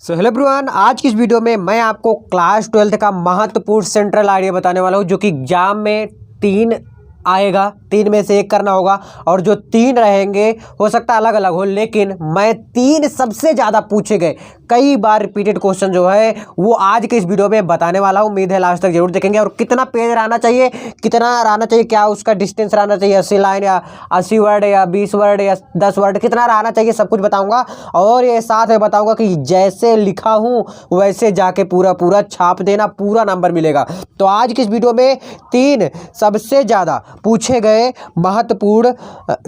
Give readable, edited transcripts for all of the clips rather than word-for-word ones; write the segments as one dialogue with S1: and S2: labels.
S1: So hello everyone, आज की इस वीडियो में मैं आपको क्लास 12th का महत्वपूर्ण सेंट्रल आइडिया बताने वाला हूं, जो कि एग्जाम में 3 आएगा। 3 में से 1 करना होगा और जो 3 रहेंगे हो सकता है अलग अलग हो, लेकिन मैं 3 सबसे ज़्यादा पूछे गए कई बार रिपीटेड क्वेश्चन जो है वो आज के इस वीडियो में बताने वाला हूँ। उम्मीद है लास्ट तक जरूर देखेंगे। और कितना पेज रहना चाहिए, क्या उसका डिस्टेंस रहना चाहिए, 80 लाइन या 80 वर्ड या 20 वर्ड या 10 वर्ड, कितना रहना चाहिए, सब कुछ बताऊंगा। और ये साथ में बताऊंगा कि जैसे लिखा हूँ वैसे जाके पूरा पूरा छाप देना, पूरा नंबर मिलेगा। तो आज की इस वीडियो में 3 सबसे ज़्यादा पूछे गए महत्वपूर्ण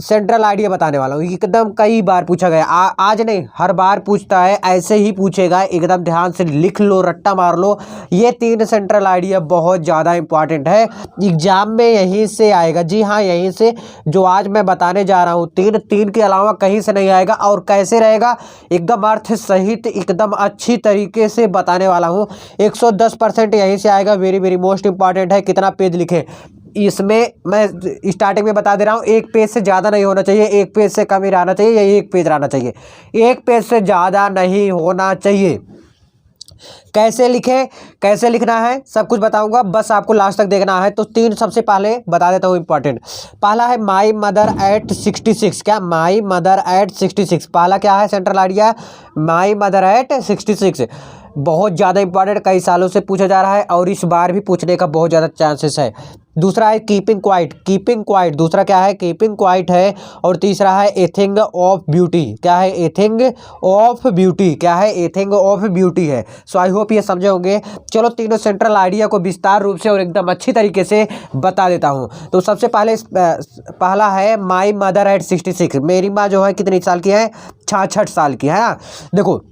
S1: सेंट्रल आइडिया बताने वाला हूँ। एकदम कई बार पूछा गया, आज नहीं हर बार पूछता है, ऐसे ही पूछेगा। एकदम ध्यान से लिख लो, रट्टा मार लो। ये 3 सेंट्रल आइडिया बहुत ज़्यादा इंपॉर्टेंट है, एग्जाम में यहीं से आएगा। जी हाँ, यहीं से जो आज मैं बताने जा रहा हूँ, 3 के अलावा कहीं से नहीं आएगा। और कैसे रहेगा, एकदम अर्थ सहित, एकदम अच्छी तरीके से बताने वाला हूँ। 110% यहीं से आएगा। वेरी वेरी मोस्ट इंपॉर्टेंट है। कितना पेज लिखे इसमें मैं स्टार्टिंग में बता दे रहा हूँ। 1 पेज से ज़्यादा नहीं होना चाहिए, 1 पेज से कम ही रहना चाहिए, या 1 पेज रहना चाहिए। 1 पेज से ज़्यादा नहीं होना चाहिए। कैसे लिखें, कैसे लिखना है, सब कुछ बताऊंगा, बस आपको लास्ट तक देखना है। तो 3 सबसे पहले बता देता हूँ इंपॉर्टेंट। पहला है माई मदर एट 66। क्या माई मदर एट 66, पहला क्या है central idea, my mother eight 66। बहुत ज़्यादा इंपॉर्टेंट, कई सालों से पूछा जा रहा है और इस बार भी पूछने का बहुत ज़्यादा चांसेस है। दूसरा है कीपिंग क्वाइट, कीपिंग क्वाइट, दूसरा क्या है कीपिंग क्वाइट है। और तीसरा है ए थिंग ऑफ ब्यूटी। क्या है ए थिंग ऑफ ब्यूटी, क्या है ए थिंग ऑफ ब्यूटी है। सो आई होप ये समझे होंगे। चलो तीनों सेंट्रल आइडिया को विस्तार रूप से और एकदम अच्छी तरीके से बता देता हूँ। तो सबसे पहले पहला है माई मदर एट 66। मेरी माँ जो है कितनी साल की है, 66 साल की है ना। देखो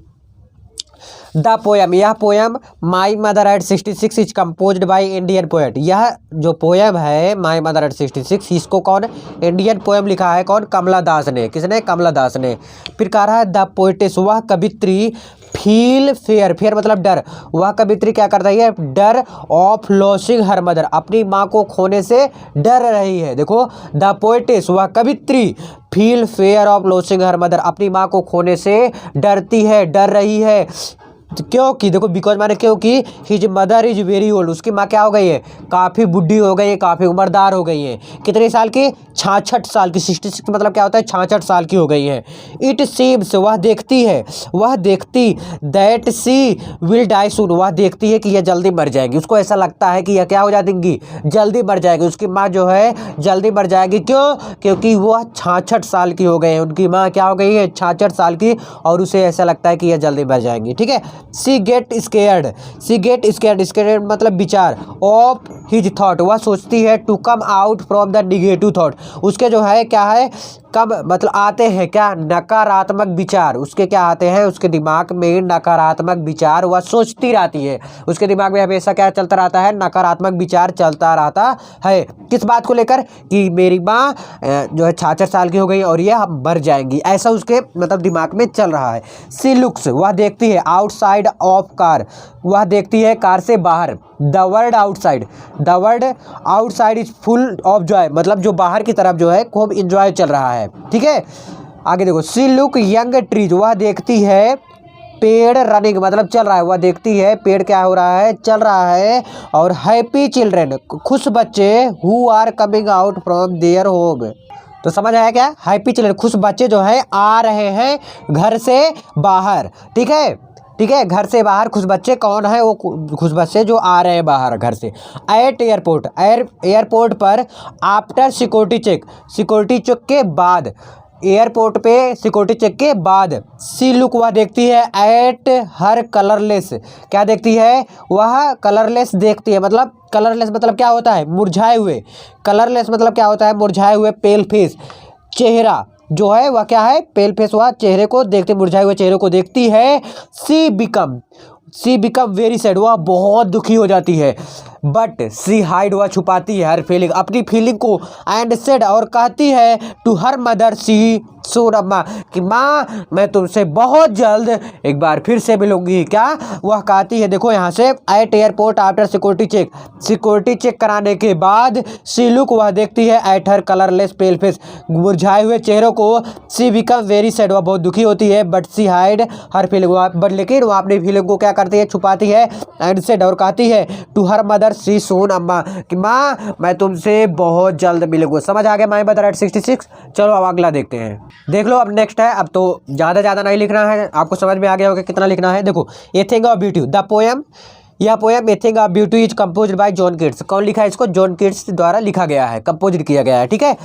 S1: द पोएम, यह poem my mother eight 66 is composed by Indian poet. यह जो पोएम है माई मदर एट 66, इसको कौन, इंडियन पोएम लिखा है कौन, कमला दास ने। किसने, कमला दास ने। फिर कह रहा है द पोएटेस, वह कवित्री फील फेयर, फेयर मतलब डर, वह कवित्री क्या कर रही है, डर ऑफ लॉसिंग हर मदर, अपनी माँ को खोने से डर रही है। देखो द पोएटेस, वह कवित्री feel fear of losing her mother, अपनी माँ को खोने से डरती है, डर रही है। क्योंकि देखो बिकॉज माने क्योंकि his mother is very old, उसकी माँ क्या हो गई है, काफ़ी बुढ़ी हो गई है, काफ़ी उम्रदार हो गई है। कितने साल की, 66 साल की। 66 मतलब क्या होता है, 66 साल की हो गई है। इट सीम्स, वह देखती है, वह देखती, दैट सी विल डाई सून, वह देखती है कि यह जल्दी मर जाएगी। उसको ऐसा लगता है कि यह क्या हो जाएगी, जल्दी मर जाएगी। उसकी माँ जो है जल्दी मर जाएगी। क्यों, क्योंकि वह 66 साल की हो गई है। उनकी माँ क्या हो गई है, 66 साल की, और उसे ऐसा लगता है कि यह जल्दी मर जाएंगी। ठीक है। She get scared, she get scared, scared मतलब विचार, ऑफ हिज थॉट, वह सोचती है, to come out from the negative thought, उसके जो है क्या है, कब मतलब आते हैं क्या, नकारात्मक विचार उसके क्या आते हैं, उसके दिमाग में नकारात्मक विचार, वह सोचती रहती है। उसके दिमाग में हमेशा क्या चलता रहता है, नकारात्मक विचार चलता रहता है। किस बात को लेकर, कि मेरी माँ जो है 66 साल की हो गई और ये मर जाएंगी, ऐसा उसके मतलब दिमाग में चल रहा है। सी लुक्स, वह देखती है, आउटसाइड ऑफ कार, वह देखती है कार से बाहर। The word outside, the word outside is full of Joy, मतलब जो बाहर की तरफ जो है खूब इंजॉय चल रहा है। ठीक है, आगे देखो सी लुक यंग ट्रीज, वह देखती है पेड़ रनिंग मतलब चल रहा है, वह देखती है पेड़ क्या हो रहा है, चल रहा है। और हैप्पी चिल्ड्रेन, खुश बच्चे, who are coming out from their home. तो समझ आया क्या, हैप्पी चिल्ड्रेन, खुश बच्चे जो है आ रहे हैं घर से बाहर। ठीक है, ठीक है, घर से बाहर खुश बच्चे कौन है, वो खुश बच्चे जो आ रहे हैं बाहर घर से। एट एयरपोर्ट, एयरपोर्ट पर, after security check, security check के बाद, एयरपोर्ट पे सिक्योरिटी चेक के बाद। सी लुक, वह देखती है, एट हर कलरलेस, क्या देखती है, वह कलरलेस देखती है। मतलब कलरलेस मतलब क्या होता है, मुरझाए हुए, कलरलेस मतलब क्या होता है, मुरझाए हुए, पेल फेस, चेहरा जो है वह क्या है, पेल फेस, वह चेहरे को देखती, मुरझाए हुए चेहरे को देखती है। सी बिकम वेरी सैड, वह बहुत दुखी हो जाती है। बट सी हाइड, वह छुपाती है हर फीलिंग, अपनी फीलिंग को, एंड सेड, और कहती है टू हर मदर सी सून, अम्मा, कि माँ मैं तुमसे बहुत जल्द एक बार फिर से मिलूंगी। क्या वह कहती है, देखो यहाँ से, at airport after security check कराने के बाद सी लुक, वह देखती है at her colourless pale face, मुरझाए हुए चेहरों को, सी बिकम वेरी सैड, वह बहुत दुखी होती है, but she hide her feeling, but लेकिन वह अपनी फीलिंग को क्या करती है, छुपाती है, एंड सेड, और कहती है टू हर मदर सी सून, अम्मा, कि माँ मैं तुमसे बहुत जल्द मिलूंगी। समझ आ गया माई मदर एट 66। चलो अब अगला देखते हैं, देख लो। अब नेक्स्ट है, अब तो ज़्यादा नहीं लिखना है, आपको समझ में आ गया होगा कितना लिखना है। देखो, a thing of beauty, the poem, यह poem a thing of beauty is composed by John Keats. कौन लिखा है इसको? जॉन कीट्स द्वारा लिखा गया है, कंपोज्ड किया गया है, ठीक है।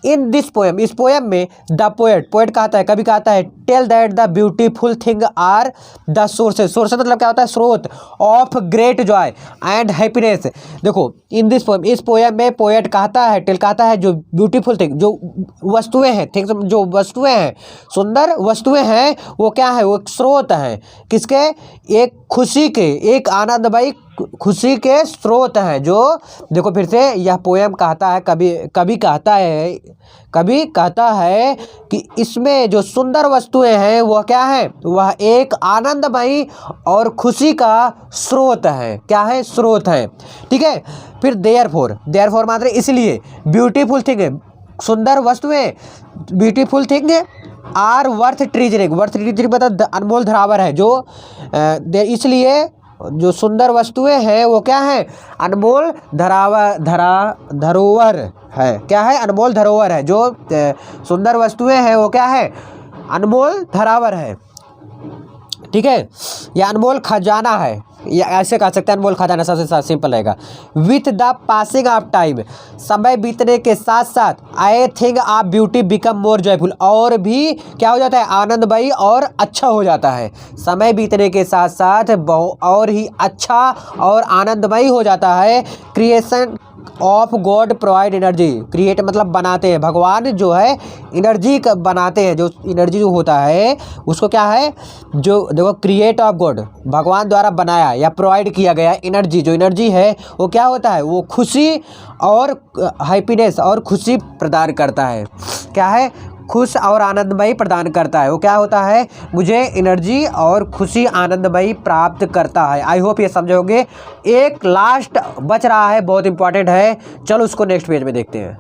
S1: इन दिस पोएम, इस पोएम में द पोएट कहता है, कभी कहता है, tell that the beautiful thing are the sources मतलब क्या होता है? स्रोत of great joy and happiness. देखो, इन दिस पोएम, इस पोएम में पोएट कहता है, कहता है जो ब्यूटीफुल थिंग, जो वस्तुएं हैं, थिंग्स, जो वस्तुएं हैं, सुंदर वस्तुएं हैं, वो क्या है? वो स्रोत हैं, किसके? एक खुशी के, एक आनंदमयी खुशी के स्रोत हैं। जो देखो फिर से, यह पोएम कहता है, कभी कहता है कि इसमें जो सुंदर वस्तुएं हैं वह क्या है? वह एक आनंदमयी और खुशी का स्रोत है। क्या है? स्रोत है, ठीक है। फिर देयरफॉर मात्र इसलिए, ब्यूटीफुल थिंग, सुंदर वस्तुएं, ब्यूटीफुल थिंग आर वर्थ ट्रीजरिंग मतलब अनमोल धरावर है, जो इसलिए जो सुंदर वस्तुएं हैं वो क्या है? अनमोल धरोहर है। क्या है? अनमोल धरोहर है। जो सुंदर वस्तुएं हैं वो क्या है? अनमोल धरोहर है, ठीक है। या अनमोल खजाना है, या ऐसे कह सकते हैं, अनमोल खजाना सबसे सिंपल रहेगा। With the passing of time, समय बीतने के साथ साथ, I think of beauty become more joyful, और भी क्या हो जाता है? आनंदमयी और अच्छा हो जाता है। समय बीतने के साथ साथ और ही अच्छा और आनंदमयी हो जाता है। Creation of God provide energy, create मतलब बनाते हैं, भगवान जो है एनर्जी बनाते हैं, जो एनर्जी जो होता है उसको क्या है? जो देखो, क्रिएट ऑफ गॉड, भगवान द्वारा बनाया या प्रोवाइड किया गया एनर्जी, जो एनर्जी है वो क्या होता है? वो खुशी और हैप्पीनेस और खुशी प्रदान करता है। क्या है? खुश और आनंदमयी प्रदान करता है। वो क्या होता है? मुझे एनर्जी और खुशी, आनंदमयी प्राप्त करता है। आई होप ये समझोगे। एक लास्ट बच रहा है, बहुत इंपॉर्टेंट है, चलो उसको नेक्स्ट पेज में देखते हैं।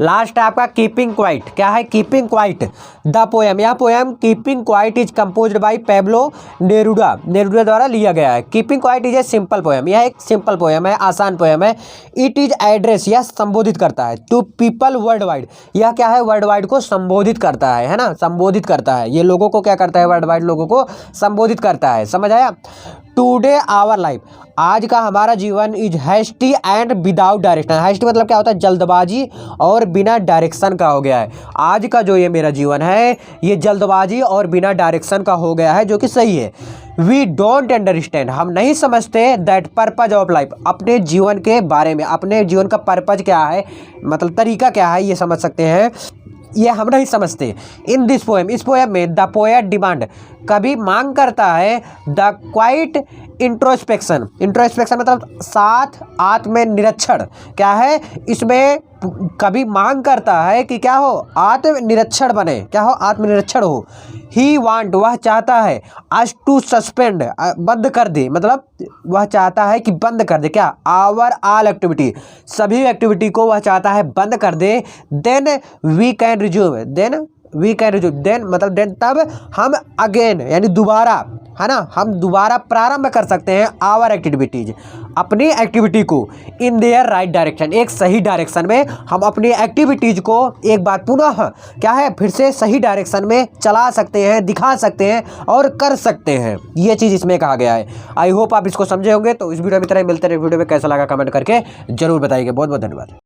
S1: लास्ट है आपका कीपिंग क्वाइट। क्या है? कीपिंग क्वाइट द पोएम, यह poem keeping quiet is composed bye Pablo Neruda द्वारा लिया गया है। Keeping quiet is a simple poem, यह एक सिंपल पोएम है, आसान पोएम है। इट इज एड्रेस, यह संबोधित करता है, टू पीपल वर्ल्ड वाइड, यह क्या है? वर्ल्ड वाइड को संबोधित करता है ना, संबोधित करता है। ये लोगों को क्या करता है? वर्ल्ड वाइड लोगों को संबोधित करता है। समझ आया? टुडे आवर लाइफ, आज का हमारा जीवन is hasty and without direction. Hasty मतलब क्या होता है? जल्दबाजी और बिना डायरेक्शन का हो गया है। आज का जो ये मेरा जीवन है ये जल्दबाजी और बिना डायरेक्शन का हो गया है, जो कि सही है। वी डोंट अंडरस्टैंड, हम नहीं समझते दैट पर्पज ऑफ लाइफ, अपने जीवन के बारे में, अपने जीवन का पर्पज क्या है, मतलब तरीका क्या है, ये समझ सकते हैं, ये हम नहीं समझते। इन दिस पोएम, इस पोएम में द पोएट डिमांड, कभी मांग करता है, द क्वाइट इंट्रोस्पेक्शन मतलब साथ आत्मनिरीक्षण। क्या है? इसमें कभी मांग करता है कि क्या हो? आत्मनिरीक्षण बने। क्या हो? आत्मनिरीक्षण हो। ही वांट, वह चाहता है, अस टू सस्पेंड, बंद कर दे, मतलब वह चाहता है कि बंद कर दे। क्या? आवर ऑल एक्टिविटी, सभी एक्टिविटी को वह चाहता है बंद कर दे। Then we can resume, then मतलब देन तब हम अगेन यानी दोबारा, है ना, हम दोबारा प्रारंभ कर सकते हैं आवर एक्टिविटीज, अपनी एक्टिविटी को, इन देयर राइट डायरेक्शन, एक सही डायरेक्शन में हम अपनी एक्टिविटीज को एक बार पुनः क्या है? फिर से सही डायरेक्शन में चला सकते हैं, दिखा सकते हैं और कर सकते हैं। ये चीज़ इसमें कहा गया है। आई होप आप इसको समझे होंगे। तो इस वीडियो में तरह मिलते रहे। वीडियो में कैसा लगा कमेंट करके जरूर बताइएगा। बहुत बहुत धन्यवाद।